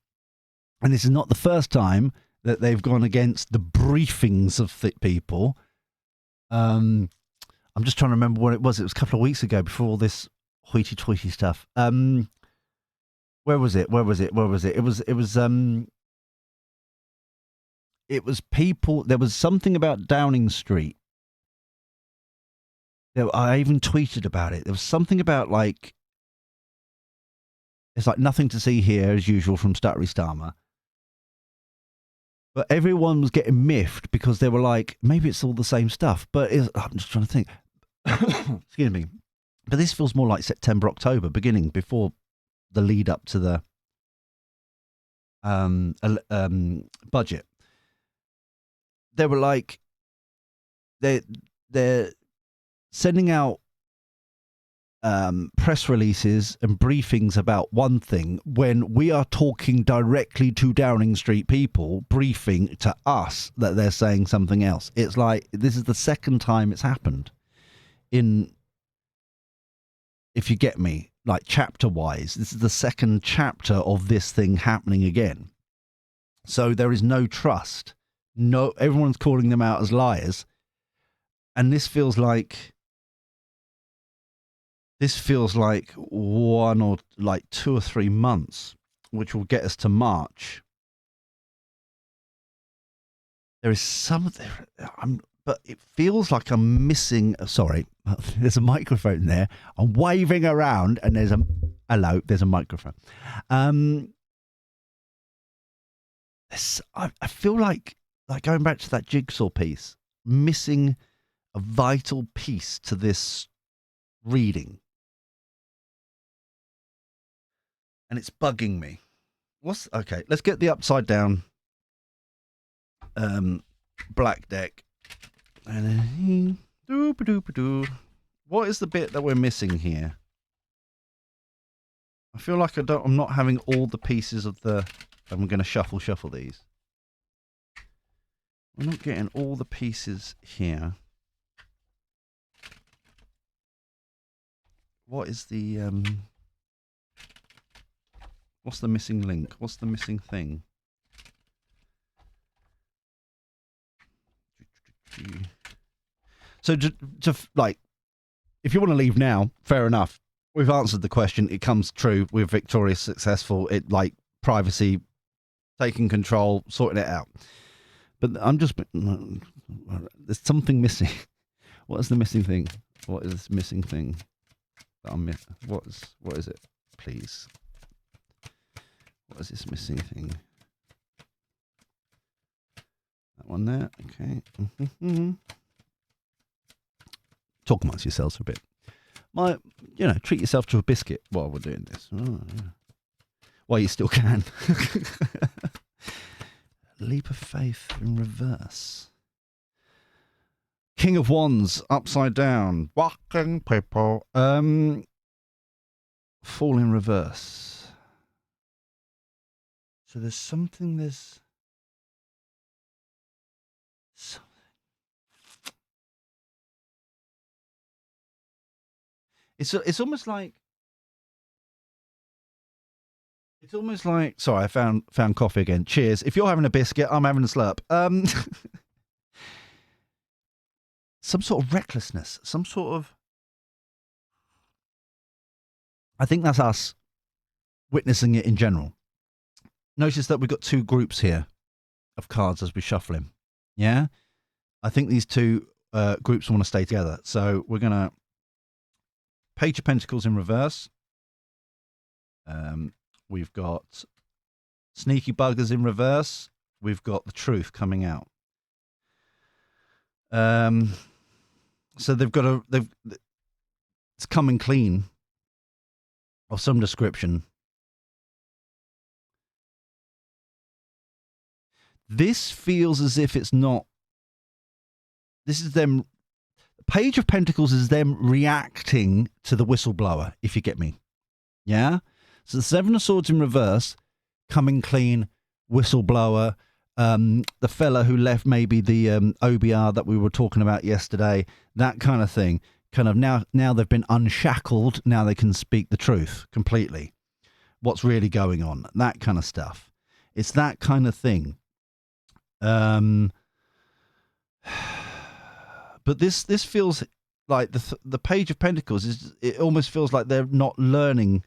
And this is not the first time that they've gone against the briefings of people. I'm just trying to remember what it was. It was a couple of weeks ago before all this hoity-toity stuff. Where was it? It was people. There was something about Downing Street. I even tweeted about it. There was something about it's like nothing to see here as usual from Stuttery Stammer. But everyone was getting miffed because they were like, maybe it's all the same stuff. But I'm just trying to think. Excuse me. But this feels more like September, October, beginning, before the lead up to the budget. They were like, they're sending out press releases and briefings about one thing when we are talking directly to Downing Street people, briefing to us that they're saying something else. It's like, this is the second time it's happened if you get me, like chapter wise. This is the second chapter of this thing happening again. So there is no trust. No, everyone's calling them out as liars. And this feels like This feels like 1 or like 2 or 3 months, which will get us to March. There is something, but it feels like I'm missing. Sorry, there's a microphone there. I'm waving around, and there's a microphone. I feel like going back to that jigsaw piece, missing a vital piece to this reading. And it's bugging me. Okay, let's get the upside down black deck. And what is the bit that we're missing here? I feel like I'm not having all the pieces of the. I'm going to shuffle these. We're not getting all the pieces here. What is the what's the missing link? What's the missing thing? So to like, if you want to leave now, fair enough. We've answered the question. It comes true. We're victorious, successful. It like privacy, taking control, sorting it out. But I'm just, there's something missing. What is the missing thing? What is this missing thing? What is it? Please. What is this missing thing? That one there. Okay. Talk amongst yourselves for a bit. Treat yourself to a biscuit while we're doing this. Oh, yeah. Well, you still can. Leap of faith in reverse. King of Wands upside down. Walking people. Fall in reverse. So there's something. It's almost like. It's almost like. Sorry, I found coffee again. Cheers. If you're having a biscuit, I'm having a slurp. Some sort of recklessness. Some sort of. I think that's us witnessing it in general. Notice that we've got 2 groups here of cards as we shuffle him. Yeah? I think these 2 groups want to stay together. So we're going to Page of Pentacles in reverse. We've got Sneaky Buggers in reverse. We've got the Truth coming out. So it's coming clean of some description. This feels as if it's not. This is them. Page of Pentacles is them reacting to the whistleblower, if you get me. Yeah? So the 7 of Swords in reverse, coming clean, whistleblower. The fella who left maybe the OBR that we were talking about yesterday, that kind of thing. Kind of now they've been unshackled. Now they can speak the truth completely. What's really going on? That kind of stuff. It's that kind of thing. But this feels like the Page of Pentacles it almost feels like they're not learning.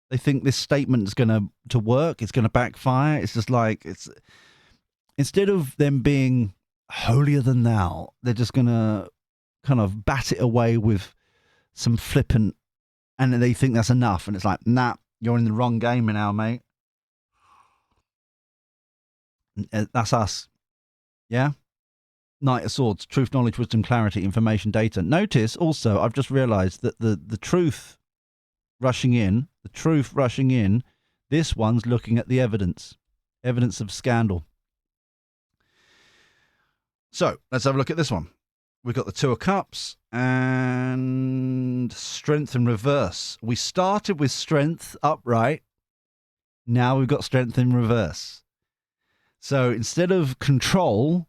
They think this statement is going to work. It's going to backfire. It's just like instead of them being holier than thou, they're just going to kind of bat it away with some flippant, and they think that's enough. And it's like, nah, you're in the wrong game now, mate. That's us. Yeah? Knight of Swords, truth, knowledge, wisdom, clarity, information, data. Notice also, I've just realized that the truth rushing in, this one's looking at the evidence of scandal. So let's have a look at this one. We've got the 2 of Cups and Strength in reverse. We started with Strength upright. Now we've got Strength in reverse. So instead of control,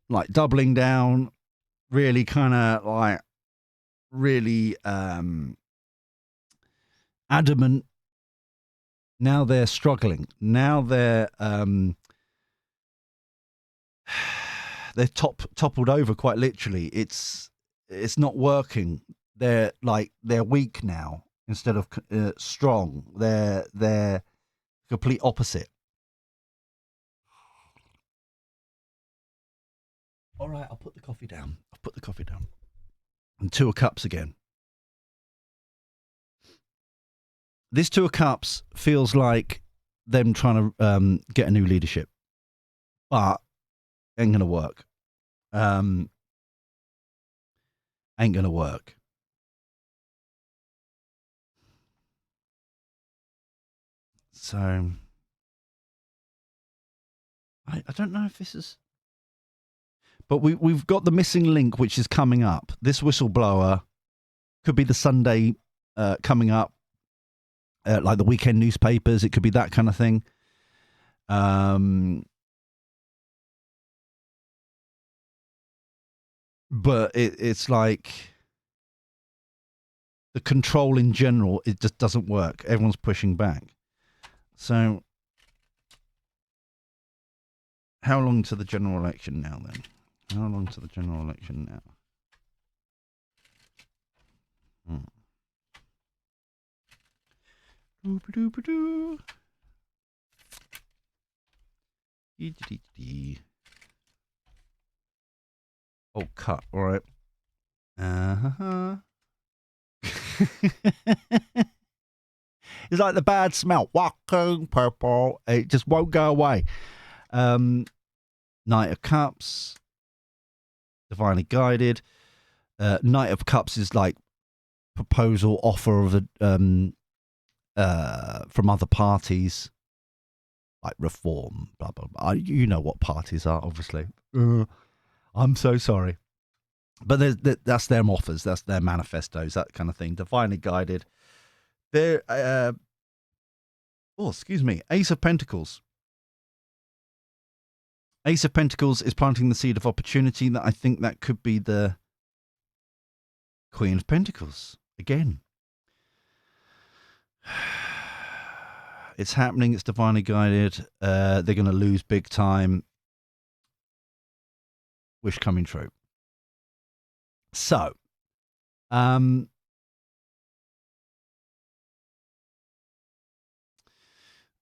like doubling down, really kind of like really adamant, now they're struggling. Now they're toppled over quite literally. It's not working. they're weak now instead of strong. They're complete opposite. All right, I'll put the coffee down. And 2 of Cups again. This 2 of Cups feels like them trying to get a new leadership, but ain't gonna work. Ain't gonna work. So I don't know if this is, but we've got the missing link, which is coming up. This whistleblower could be the Sunday coming up. Like the weekend newspapers, it could be that kind of thing. But it's like the control in general, it just doesn't work. Everyone's pushing back. So how long to the general election now then? How long to the general election now? Doo-ba-doo-ba-doo. Oh, cut. All right. It's like the bad smell. Walking purple. It just won't go away. Knight of Cups. Divinely guided. Knight of Cups is like proposal, offer of from other parties, like reform, blah blah blah. You know what parties are, obviously. I'm so sorry, but that's their offers, that's their manifestos, that kind of thing. Divinely guided. They're excuse me, Ace of Pentacles. Ace of Pentacles is planting the seed of opportunity. That I think that could be the Queen of Pentacles again. It's happening. It's divinely guided. They're going to lose big time. Wish coming true. So,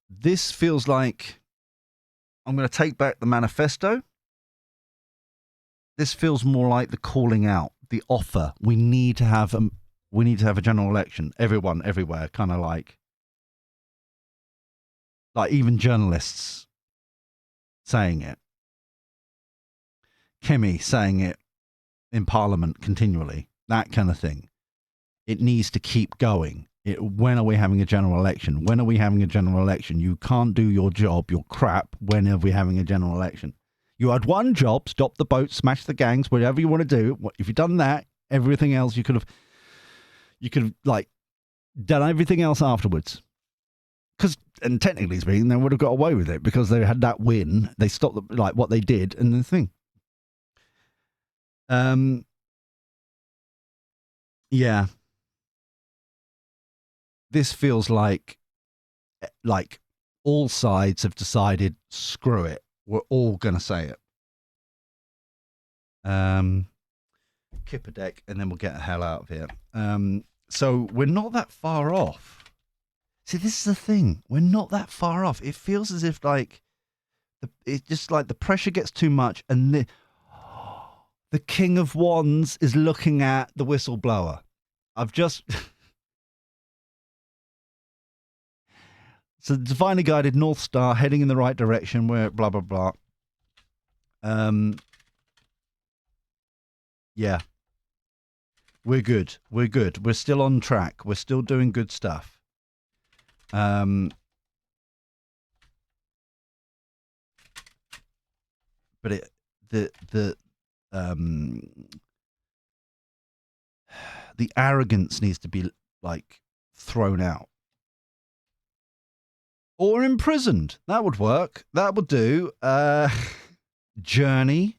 this feels like I'm going to take back the manifesto. This feels more like the calling out, the offer. We need to have a general election. Everyone, everywhere, kind of like even journalists saying it. Kemi saying it in Parliament continually. That kind of thing. It needs to keep going. When are we having a general election? When are we having a general election? You can't do your job. You're crap. When are we having a general election? You had one job: stop the boat, smash the gangs, whatever you want to do. If you've done that, everything else you could have like done everything else afterwards. And technically speaking, they would have got away with it because they had that win. They stopped what they did and the thing. Yeah. This feels like all sides have decided, screw it. We're all going to say it. Kip a deck and then we'll get the hell out of here. So we're not that far off. See, this is the thing. We're not that far off. It feels as if it's just like the pressure gets too much and the King of Wands is looking at the whistleblower. I've just... So divinely guided North Star heading in the right direction where blah, blah, blah. Yeah. We're good. We're good. We're still on track. We're still doing good stuff. But the arrogance needs to be thrown out. Or imprisoned. That would work. That would do. Journey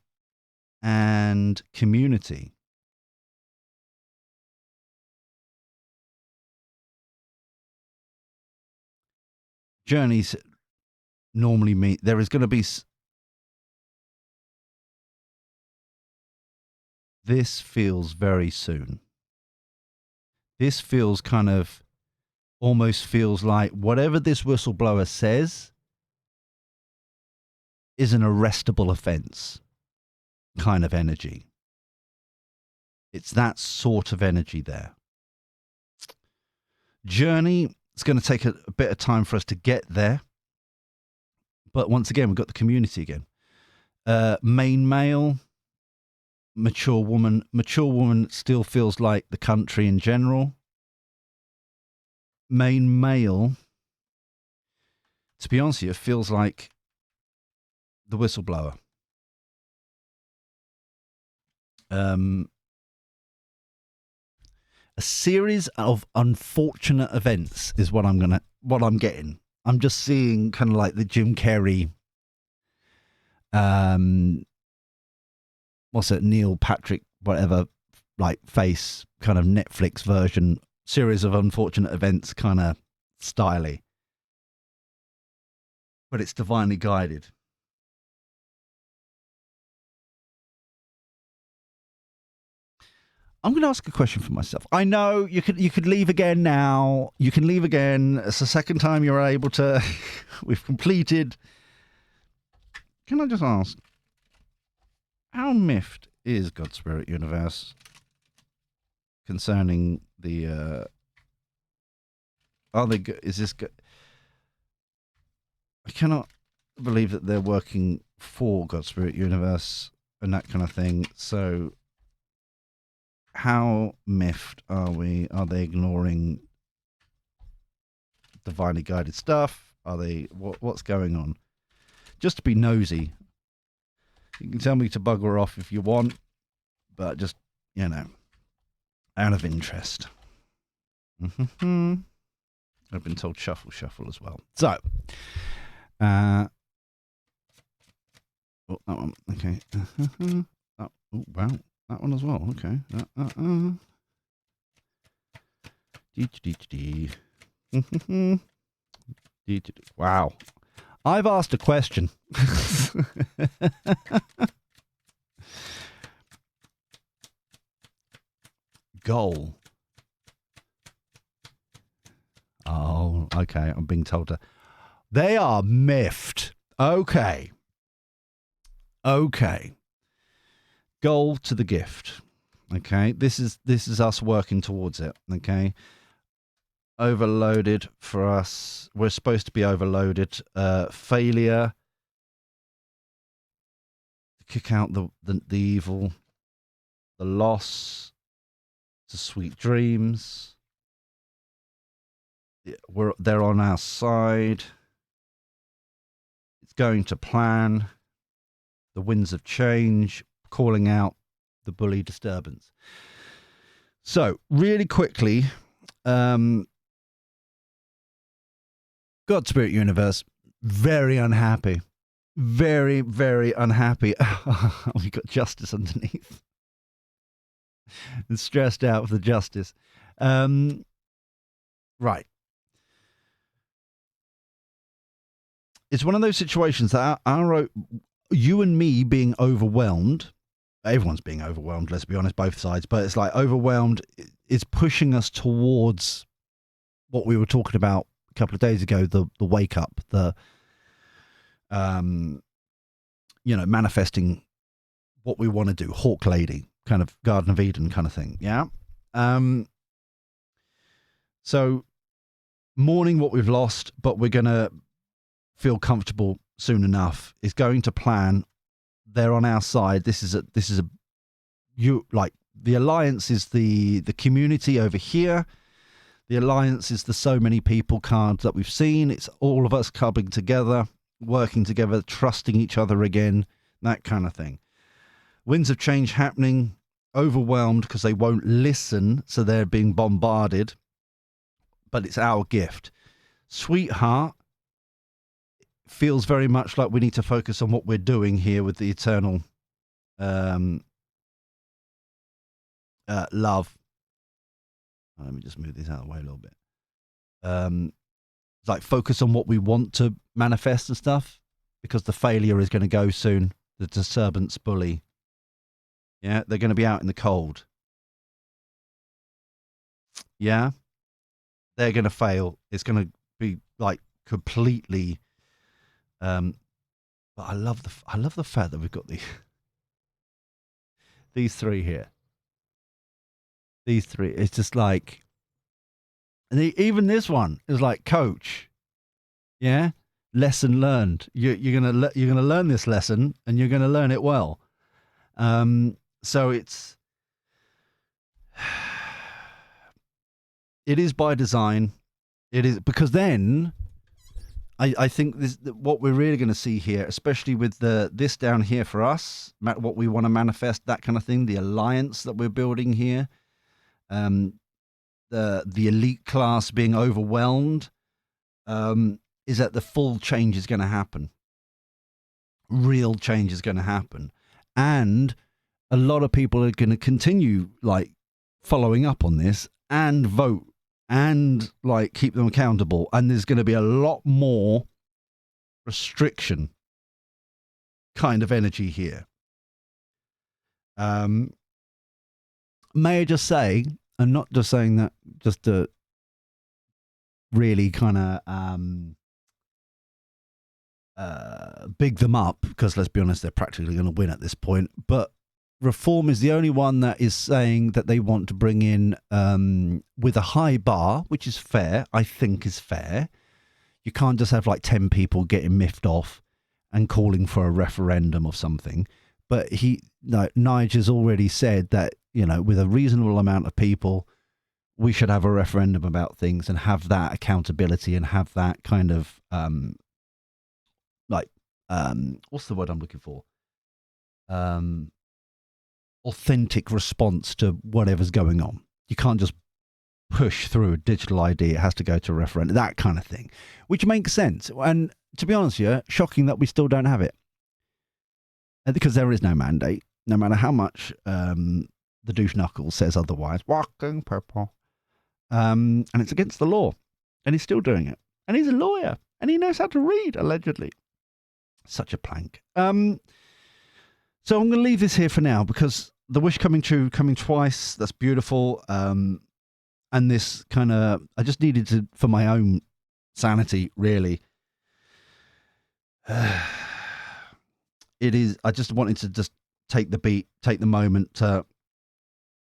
and community. Journeys normally mean there is going to be... This feels very soon. This feels kind of, almost feels like whatever this whistleblower says is an arrestable offense kind of energy. It's that sort of energy there. Journey, it's going to take a bit of time for us to get there. But once again, we've got the community again. Main male, mature woman. Mature woman still feels like the country in general. Main male, to be honest with you, it feels like the whistleblower. A series of unfortunate events is what I'm getting. I'm just seeing kind of like the Jim Carrey, what's it, Neil Patrick, whatever, like face kind of Netflix version, series of unfortunate events kind of styly. But it's divinely guided. I'm going to ask a question for myself. I know you could leave again now. You can leave again. It's the second time you're able to. We've completed. Can I just ask, how miffed is God Spirit Universe concerning the? Are they? Is this? I cannot believe that they're working for God Spirit Universe and that kind of thing. So. How miffed are we? Are they ignoring divinely guided stuff? Are they? What's going on? Just to be nosy. You can tell me to bugger off if you want, but just, out of interest. I've been told shuffle as well. So, that one. Okay. Oh, wow. That one as well. Okay. Wow. I've asked a question. Goal. Oh, okay. I'm being told to. They are miffed. Okay. Goal to the gift. Okay, this is us working towards it. Okay, overloaded for us. We're supposed to be overloaded. Failure. Kick out the evil. The loss. The sweet dreams. They're on our side. It's going to plan. The winds of change. Calling out the bully disturbance. So, really quickly, God Spirit Universe, very unhappy. Very, very unhappy. We got justice underneath. And stressed out with the justice. Right. It's one of those situations that you and me being overwhelmed. Everyone's being overwhelmed, let's be honest, both sides. But it's like overwhelmed. It's pushing us towards what we were talking about a couple of days ago, the wake up, the, manifesting what we want to do, Hawk Lady, kind of Garden of Eden kind of thing. Yeah. So mourning what we've lost, but we're going to feel comfortable soon enough, is going to plan. They're on our side. This is the alliance is the community over here. The alliance is the so many people cards that we've seen. It's all of us coming together, working together, trusting each other again, that kind of thing. Winds of change happening, overwhelmed because they won't listen, so they're being bombarded. But it's our gift. Sweetheart feels very much like we need to focus on what we're doing here with the eternal love. Let me just move this out of the way a little bit. It's like focus on what we want to manifest and stuff, because the failure is going to go soon. The disturbance bully. Yeah, they're going to be out in the cold. yeah, they're going to fail. It's going to be like completely. But I love the fact that we've got these three here. These three. It's just like, even this one is like, coach. Yeah, lesson learned. You're gonna learn this lesson, and you're gonna learn it well. So it is by design. It is because then I think what we're really going to see here, especially with this down here for us, what we want to manifest, that kind of thing, the alliance that we're building here, the elite class being overwhelmed, is that the full change is going to happen. Real change is going to happen, and a lot of people are going to continue like following up on this and vote and like keep them accountable, and there's going to be a lot more restriction kind of energy here. May I just say, and not just saying that just to really kind of big them up, because let's be honest, they're practically going to win at this point, but Reform is the only one that is saying that they want to bring in with a high bar, which is fair. I think is fair. You can't just have like 10 people getting miffed off and calling for a referendum or something. But Nigel's already said that, with a reasonable amount of people, we should have a referendum about things and have that accountability and have that kind of what's the word I'm looking for? Authentic response to whatever's going on. You can't just push through a digital ID. It has to go to a referendum, that kind of thing, which makes sense. And to be honest with you, shocking that we still don't have it. Because there is no mandate, no matter how much the douche knuckles says otherwise. Walking purple. And it's against the law. And he's still doing it. And he's a lawyer. And he knows how to read, allegedly. Such a plank. So I'm going to leave this here for now, because the wish coming true, coming twice, that's beautiful. And this kind of, I just needed to, for my own sanity, really. It is, I just wanted to just take the beat, take the moment to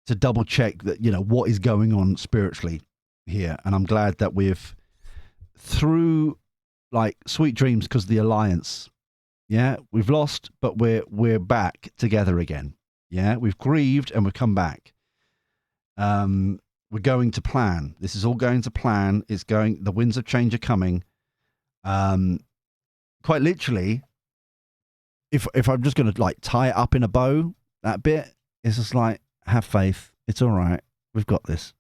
double check that, what is going on spiritually here. And I'm glad that we've, through like sweet dreams, because the alliance, yeah, we've lost, but we're back together again. Yeah, we've grieved and we've come back. We're going to plan. This is all going to plan. It's going. The winds of change are coming. Quite literally, if I'm just going to like tie it up in a bow, that bit, it's just like, have faith. It's all right. We've got this.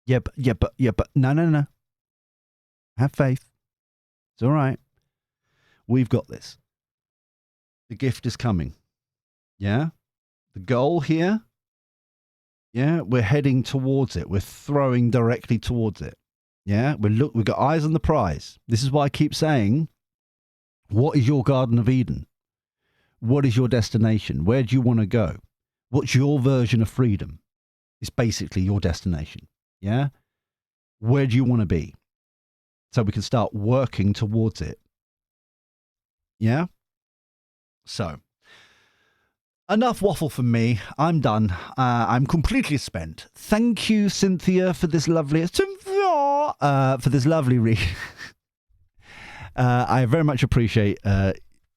Yeah, but no. Have faith. It's all right. We've got this. The gift is coming. Yeah? The goal here, yeah, we're heading towards it. We're throwing directly towards it. Yeah? We've got eyes on the prize. This is why I keep saying, what is your Garden of Eden? What is your destination? Where do you want to go? What's your version of freedom? It's basically your destination. Yeah? Where do you want to be? So we can start working towards it. Yeah? So, enough waffle from me. I'm done. I'm completely spent. Thank you, Cynthia, for this lovely... read. I very much appreciate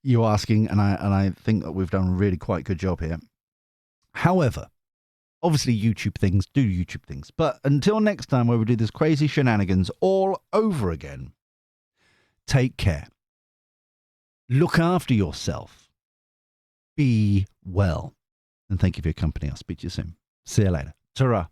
you asking, and I think that we've done a really quite good job here. However, obviously YouTube things do YouTube things. But until next time, where we do this crazy shenanigans all over again, take care. Look after yourself. Be well. And thank you for your company. I'll speak to you soon. See you later. Ta-ra.